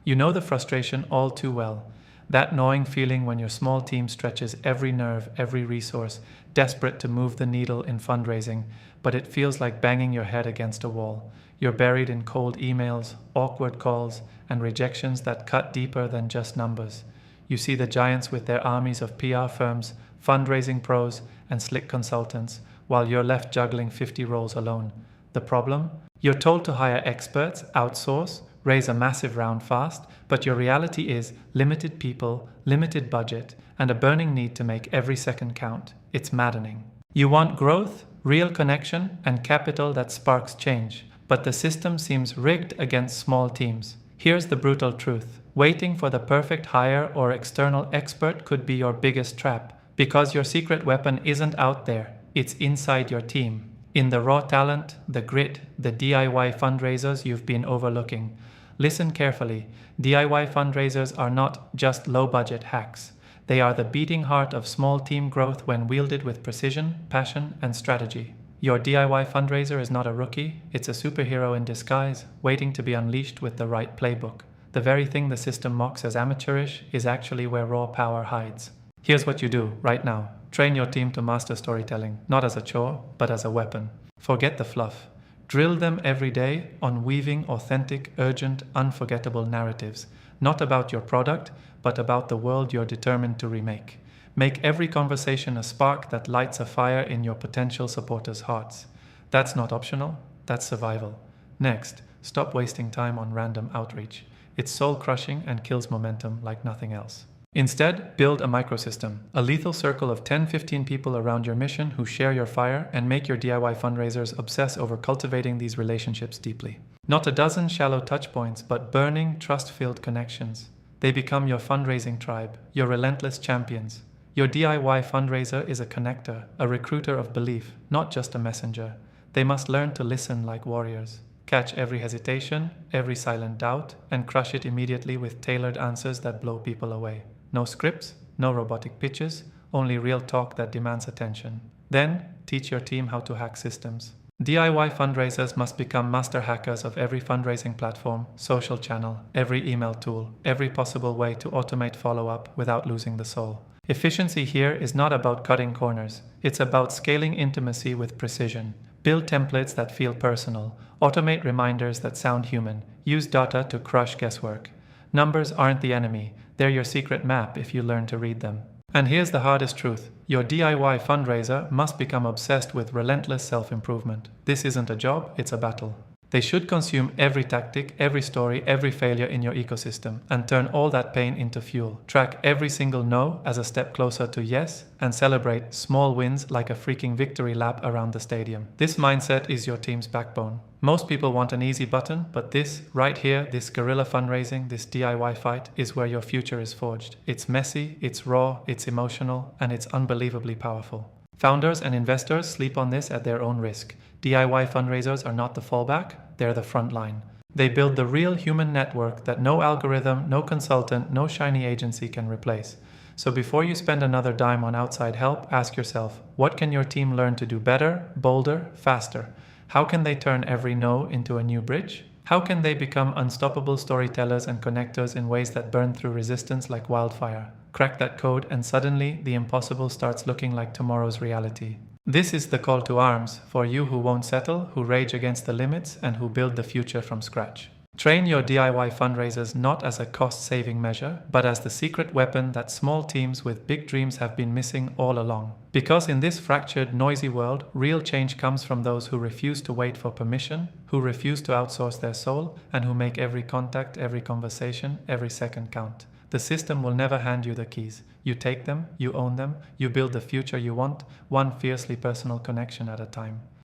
You know the frustration all too well. That gnawing feeling when your small team stretches every nerve, every resource, desperate to move the needle in fundraising, but it feels like banging your head against a wall. You're buried in cold emails, awkward calls, and rejections that cut deeper than just numbers. You see the giants with their armies of PR firms, fundraising pros, and slick consultants, while you're left juggling 50 roles alone. The problem? You're told to hire experts, outsource, raise a massive round fast, but your reality is limited people, limited budget, and a burning need to make every second count. It's maddening. You want growth, real connection, and capital that sparks change, but the system seems rigged against small teams. Here's the brutal truth. Waiting for the perfect hire or external expert could be your biggest trap, because your secret weapon isn't out there, it's inside your team. In the raw talent, the grit, the DIY fundraisers you've been overlooking. Listen carefully. DIY fundraisers are not just low-budget hacks. They are the beating heart of small team growth when wielded with precision, passion, and strategy. Your DIY fundraiser is not a rookie, it's a superhero in disguise, waiting to be unleashed with the right playbook. The very thing the system mocks as amateurish is actually where raw power hides. Here's what you do right now. Train your team to master storytelling, not as a chore, but as a weapon. Forget the fluff. Drill them every day on weaving authentic, urgent, unforgettable narratives, not about your product, but about the world you're determined to remake. Make every conversation a spark that lights a fire in your potential supporters' hearts. That's not optional, that's survival. Next, stop wasting time on random outreach. It's soul-crushing and kills momentum like nothing else. Instead, build a microsystem, a lethal circle of 10-15 people around your mission who share your fire, and make your DIY fundraisers obsess over cultivating these relationships deeply. Not a dozen shallow touchpoints, but burning, trust-filled connections. They become your fundraising tribe, your relentless champions. Your DIY fundraiser is a connector, a recruiter of belief, not just a messenger. They must learn to listen like warriors. Catch every hesitation, every silent doubt, and crush it immediately with tailored answers that blow people away. No scripts, no robotic pitches, only real talk that demands attention. Then, teach your team how to hack systems. DIY fundraisers must become master hackers of every fundraising platform, social channel, every email tool, every possible way to automate follow-up without losing the soul. Efficiency here is not about cutting corners. It's about scaling intimacy with precision. Build templates that feel personal. Automate reminders that sound human. Use data to crush guesswork. Numbers aren't the enemy. They're your secret map if you learn to read them. And here's the hardest truth. Your DIY fundraiser must become obsessed with relentless self-improvement. This isn't a job, it's a battle. They should consume every tactic, every story, every failure in your ecosystem, and turn all that pain into fuel. Track every single no as a step closer to yes, and celebrate small wins like a freaking victory lap around the stadium. This mindset is your team's backbone. Most people want an easy button, but this, right here, this guerrilla fundraising, this DIY fight, is where your future is forged. It's messy, it's raw, it's emotional, and it's unbelievably powerful. Founders and investors sleep on this at their own risk. DIY fundraisers are not the fallback, they're the front line. They build the real human network that no algorithm, no consultant, no shiny agency can replace. So before you spend another dime on outside help, ask yourself, what can your team learn to do better, bolder, faster? How can they turn every no into a new bridge? How can they become unstoppable storytellers and connectors in ways that burn through resistance like wildfire? Crack that code and suddenly the impossible starts looking like tomorrow's reality. This is the call to arms for you who won't settle, who rage against the limits, and who build the future from scratch. Train your DIY fundraisers not as a cost-saving measure, but as the secret weapon that small teams with big dreams have been missing all along. Because in this fractured, noisy world, real change comes from those who refuse to wait for permission, who refuse to outsource their soul, and who make every contact, every conversation, every second count. The system will never hand you the keys. You take them, you own them, you build the future you want, one fiercely personal connection at a time.